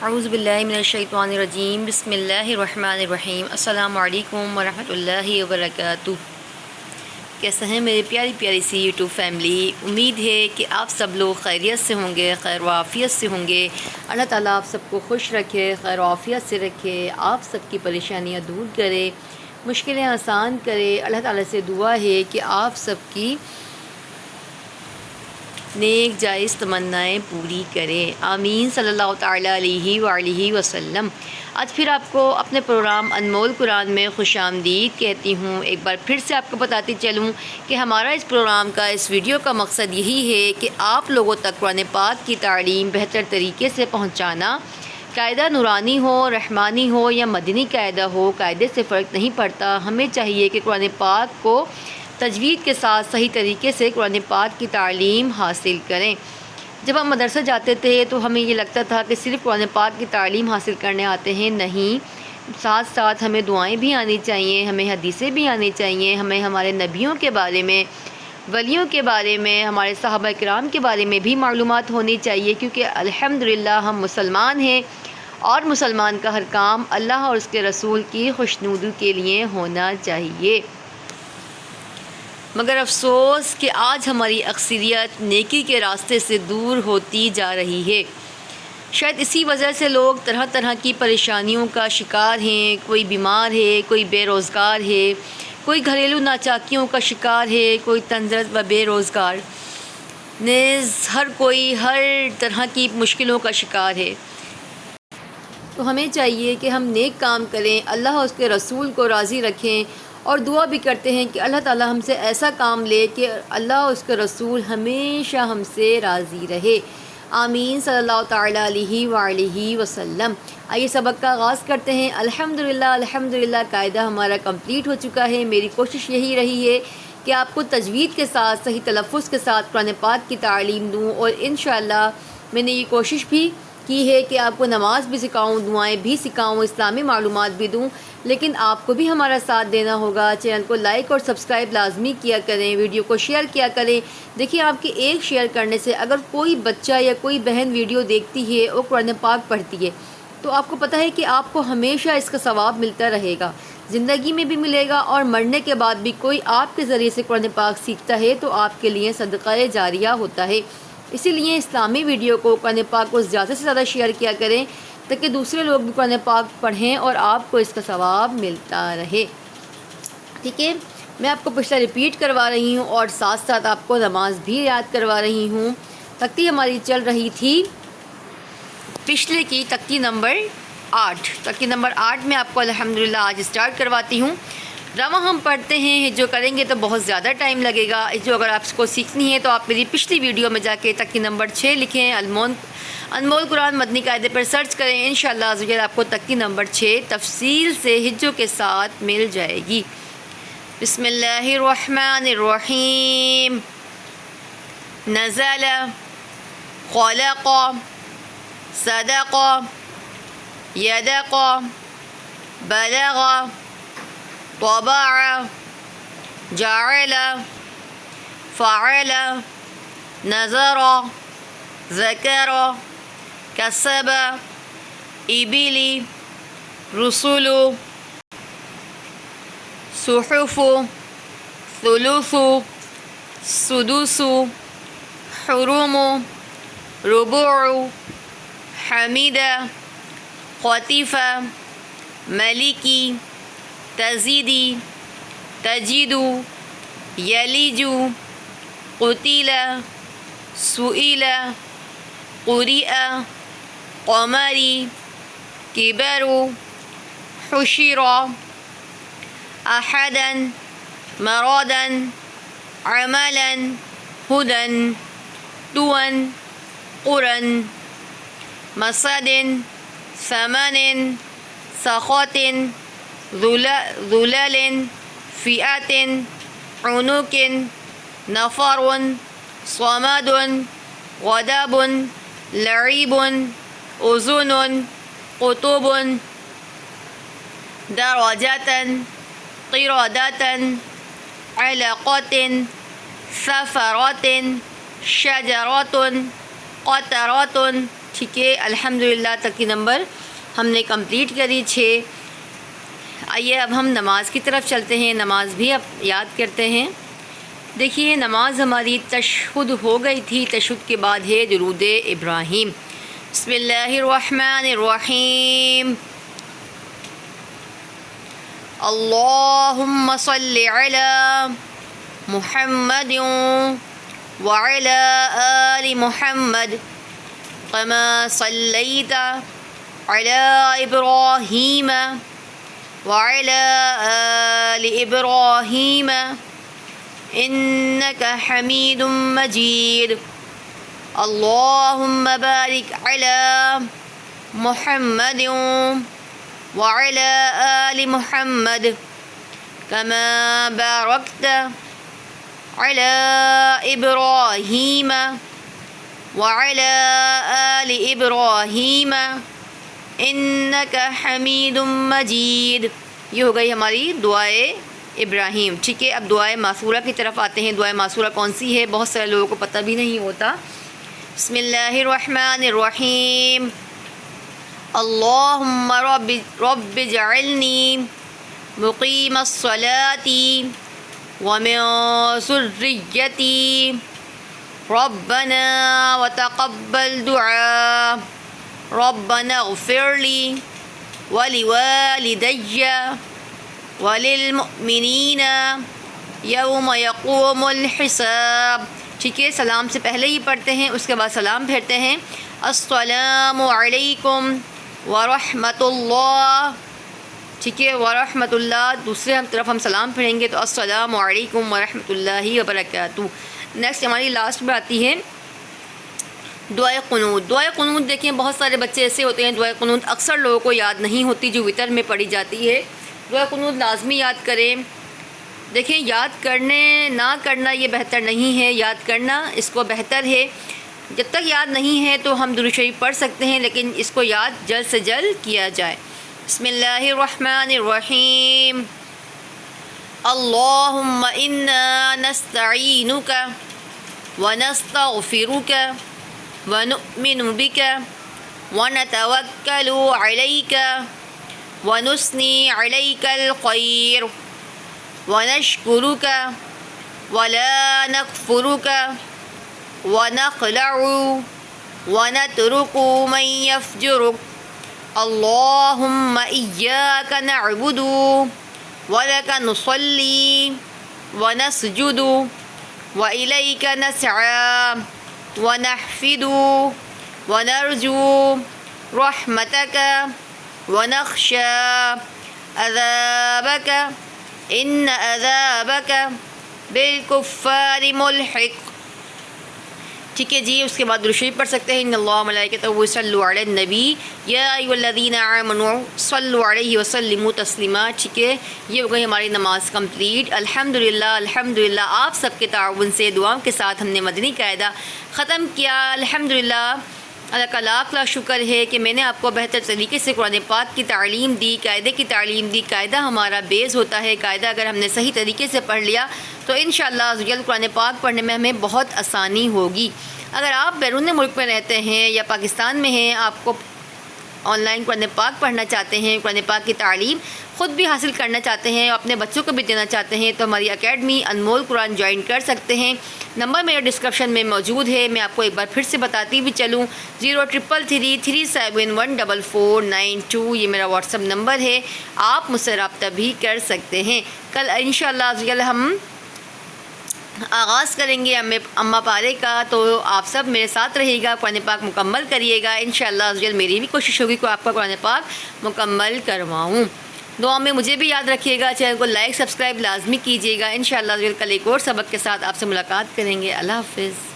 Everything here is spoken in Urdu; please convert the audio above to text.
اعوذ باللہ من الشیطان الرجیم بسم اللہ الرحمن الرحیم السلام علیکم ورحمۃ اللہ وبرکاتہ۔ کیسے ہیں میری پیاری پیاری سی یوٹیوب فیملی؟ امید ہے کہ آپ سب لوگ خیریت سے ہوں گے، خیر و عافیت سے ہوں گے۔ اللہ تعالیٰ آپ سب کو خوش رکھے، خیر و عافیت سے رکھے، آپ سب کی پریشانیاں دور کرے، مشکلیں آسان کرے۔ اللہ تعالیٰ سے دعا ہے کہ آپ سب کی نیک جائز تمنائیں پوری کرے، آمین صلی اللہ تعالیٰ علیہ وآلہ وسلم۔ آج پھر آپ کو اپنے پروگرام انمول قرآن میں خوش آمدید کہتی ہوں۔ ایک بار پھر سے آپ کو بتاتی چلوں کہ ہمارا اس پروگرام کا، اس ویڈیو کا مقصد یہی ہے کہ آپ لوگوں تک قرآن پاک کی تعلیم بہتر طریقے سے پہنچانا۔ قاعدہ نورانی ہو، رحمانی ہو یا مدنی قاعدہ ہو، قاعدے سے فرق نہیں پڑتا۔ ہمیں چاہیے کہ قرآن پاک کو تجوید کے ساتھ صحیح طریقے سے قرآن پاک کی تعلیم حاصل کریں۔ جب ہم مدرسہ جاتے تھے تو ہمیں یہ لگتا تھا کہ صرف قرآن پاک کی تعلیم حاصل کرنے آتے ہیں، نہیں، ساتھ ساتھ ہمیں دعائیں بھی آنی چاہیے، ہمیں حدیثیں بھی آنی چاہیے، ہمیں ہمارے نبیوں کے بارے میں، ولیوں کے بارے میں، ہمارے صحابہ کرام کے بارے میں بھی معلومات ہونی چاہیے، کیونکہ الحمدللہ ہم مسلمان ہیں اور مسلمان کا ہر کام اللہ اور اس کے رسول کی خوشنودی کے لیے ہونا چاہیے۔ مگر افسوس کہ آج ہماری اکثریت نیکی کے راستے سے دور ہوتی جا رہی ہے۔ شاید اسی وجہ سے لوگ طرح طرح کی پریشانیوں کا شکار ہیں، کوئی بیمار ہے، کوئی بے روزگار ہے، کوئی گھریلو ناچاکیوں کا شکار ہے، کوئی تندرست و بے روزگار، نیز ہر کوئی ہر طرح کی مشکلوں کا شکار ہے۔ تو ہمیں چاہیے کہ ہم نیک کام کریں، اللہ اور اس کے رسول کو راضی رکھیں، اور دعا بھی کرتے ہیں کہ اللہ تعالیٰ ہم سے ایسا کام لے کہ اللہ اور اس کے رسول ہمیشہ ہم سے راضی رہے، آمین صلی اللہ تعالیٰ علیہ وآلہ وسلم۔ آئیے سبق کا آغاز کرتے ہیں۔ الحمدللہ قاعدہ ہمارا کمپلیٹ ہو چکا ہے۔ میری کوشش یہی رہی ہے کہ آپ کو تجوید کے ساتھ صحیح تلفظ کے ساتھ قرآن پاک کی تعلیم دوں، اور انشاءاللہ میں نے یہ کوشش بھی کی ہے کہ آپ کو نماز بھی سکھاؤں، دعائیں بھی سکھاؤں، اسلامی معلومات بھی دوں، لیکن آپ کو بھی ہمارا ساتھ دینا ہوگا۔ چینل کو لائک اور سبسکرائب لازمی کیا کریں، ویڈیو کو شیئر کیا کریں۔ دیکھیں، آپ کے ایک شیئر کرنے سے اگر کوئی بچہ یا کوئی بہن ویڈیو دیکھتی ہے اور قرآن پاک پڑھتی ہے تو آپ کو پتہ ہے کہ آپ کو ہمیشہ اس کا ثواب ملتا رہے گا، زندگی میں بھی ملے گا، اور مرنے کے بعد بھی کوئی آپ کے ذریعے سے قرآن پاک سیکھتا ہے تو آپ کے لیے صدقہ جاریہ ہوتا ہے۔ اسی لیے اسلامی ویڈیو کو، قرآن پاک کو زیادہ سے زیادہ شیئر کیا کریں تاکہ دوسرے لوگ بھی قرآن پاک پڑھیں اور آپ کو اس کا ثواب ملتا رہے، ٹھیک ہے؟ میں آپ کو پچھلا ریپیٹ کروا رہی ہوں اور ساتھ ساتھ آپ کو نماز بھی یاد کروا رہی ہوں۔ تختی ہماری چل رہی تھی پچھلے کی تختی نمبر 8۔ تختی نمبر 8 میں آپ کو الحمدللہ آج اسٹارٹ کرواتی ہوں۔ رواں ہم پڑھتے ہیں، جو کریں گے تو بہت زیادہ ٹائم لگے گا۔ جو اگر آپ کو سیکھنی ہے تو آپ میری پچھلی ویڈیو میں جا کے تختی نمبر 6 لکھیں، انمول قرآن مدنی قاعدے پر سرچ کریں، انشاءاللہ عزوجل آپ کو تختی نمبر 6 تفصیل سے ہجوں کے ساتھ مل جائے گی۔ بسم اللہ الرحمن الرحیم۔ نزل، خلق، صدق، یدق، بلغ، طبع، جعل، فعل، نظر، ذکر، کسب، ابلی، رسول، صحف، ثلث، سدس، حرم، ربع، حمید، قطیف، ملکی، تزیدی، تجید، یلیج، قتل، سئل، قرئ، قمری، کبر، حشر، احدا، مرادا، عملا، ہدى، طوى، قرى، مسد، ثمن، سخط، ذلل، فئة، عنق، نفر، صمد، غضب، لعب، أذن، قطب، درجة، قردة، علقة، ثفرة، شجرة، قطرة، ٹھیک ہے، الحمدللہ تک کی نمبر ہم نے کمپلیٹ کری 6۔ آئیے اب ہم نماز کی طرف چلتے ہیں، نماز بھی اب یاد کرتے ہیں۔ دیکھیے نماز ہماری تشہد ہو گئی تھی، تشہد کے بعد ہے درود ابراہیم۔ بسم اللہ الرحمن الرحیم، اللہم صلی علی محمد وعلی آل محمد کما صلیت علی ابراہیم وعلی آل ابراہیم انک حمید مجید، اللہم بارک علی محمد وعلی آل محمد کما بارکت علی ابراہیم وعلی آل ابراہیم انک حمید مجید۔ یہ ہو گئی ہماری دعائے ابراہیم، ٹھیک ہے۔ اب دعائے معصورہ کی طرف آتے ہیں۔ دعائے معصورہ کون سی ہے؟ بہت سارے لوگوں کو پتہ بھی نہیں ہوتا۔ بسم اللہ الرحمن الرحیم، اللہم رب اجعلنی مقیم الصلاة ومن ذریتی ربنا وتقبل دعاء، ربنا اغفر لی ولوالدی وللمؤمنین یوم یقوم الحساب۔ ٹھیک ہے، سلام سے پہلے ہی پڑھتے ہیں، اس کے بعد سلام پھیرتے ہیں۔ السلام علیکم ورحمۃ اللہ، ٹھیک ہے، ورحمۃ اللہ دوسرے طرف ہم سلام پھیریں گے تو السلام علیکم ورحمۃ اللہ وبرکاتہ۔ نیکسٹ ہماری لاسٹ میں آتی ہے دعائے قنوت۔ دعائے قنوت دیکھیں بہت سارے بچے ایسے ہوتے ہیں، دعائے قنوت اکثر لوگوں کو یاد نہیں ہوتی جو وتر میں پڑھی جاتی ہے۔ دعائے قنوت لازمی یاد کریں۔ دیکھیں یاد کرنے نہ کرنا یہ بہتر نہیں ہے، یاد کرنا اس کو بہتر ہے۔ جب تک یاد نہیں ہے تو ہم درود شریف پڑھ سکتے ہیں، لیکن اس کو یاد جلد سے جلد کیا جائے۔ بسم اللہ الرحمن الرحیم، اللہم انا نستعینک ونستغفرک ونؤمن بک ونتوکل علیک ونثنی علیک الخیر ونشکرک ولا نکفرک ونخلع ونترک من یفجرک، اللہم ایاک نعبد ولک نصلی ونسجد وإلیک نسعی ونحفد ونرجو رحمتک ونخشى عذابک ان عذابک بالکفار ملحق۔ ٹھیک ہے جی، اس کے بعد درود شریف پڑھ سکتے ہیں۔ ان اللہ و ملائکتہ یصلون علی النبی یا ایھا الذین آمنوا صلوا علیہ وسلموا تسلیما۔ ٹھیک ہے، یہ ہو گئی ہماری نماز کمپلیٹ۔ الحمدللہ آپ سب کے تعاون سے دعاؤں کے ساتھ ہم نے مدنی قاعدہ ختم کیا۔ الحمدللہ اللہ کا لاکھ لاکھ شکر ہے کہ میں نے آپ کو بہتر طریقے سے قرآن پاک کی تعلیم دی، قاعدے کی تعلیم دی۔ قاعدہ ہمارا بیس ہوتا ہے، قاعدہ اگر ہم نے صحیح طریقے سے پڑھ لیا تو انشاءاللہ عزوجل قرآن پاک پڑھنے میں ہمیں بہت آسانی ہوگی۔ اگر آپ بیرون ملک میں رہتے ہیں یا پاکستان میں ہیں، آپ کو آن لائن قرآن پاک پڑھنا چاہتے ہیں، قرآن پاک کی تعلیم خود بھی حاصل کرنا چاہتے ہیں اور اپنے بچوں کو بھی دینا چاہتے ہیں تو ہماری اکیڈمی انمول قرآن جوائن کر سکتے ہیں۔ نمبر میرے ڈسکرپشن میں موجود ہے، میں آپ کو ایک بار پھر سے بتاتی بھی چلوں، 0333371492، یہ میرا واٹس ایپ نمبر ہے، آپ مجھ سے رابطہ بھی کر سکتے ہیں۔ کل انشاءاللہ ہم آغاز کریں گے اماں پارے کا، تو آپ سب میرے ساتھ رہیے گا، قرآن پاک مکمل کریے گا انشاءاللہ۔ میری بھی کوشش ہوگی کہ آپ کا قرآن پاک مکمل کرواؤں۔ دعا میں مجھے بھی یاد رکھیے گا، چینل کو لائک سبسکرائب لازمی کیجیے گا۔ انشاءاللہ کل ایک اور سبق کے ساتھ آپ سے ملاقات کریں گے۔ اللہ حافظ۔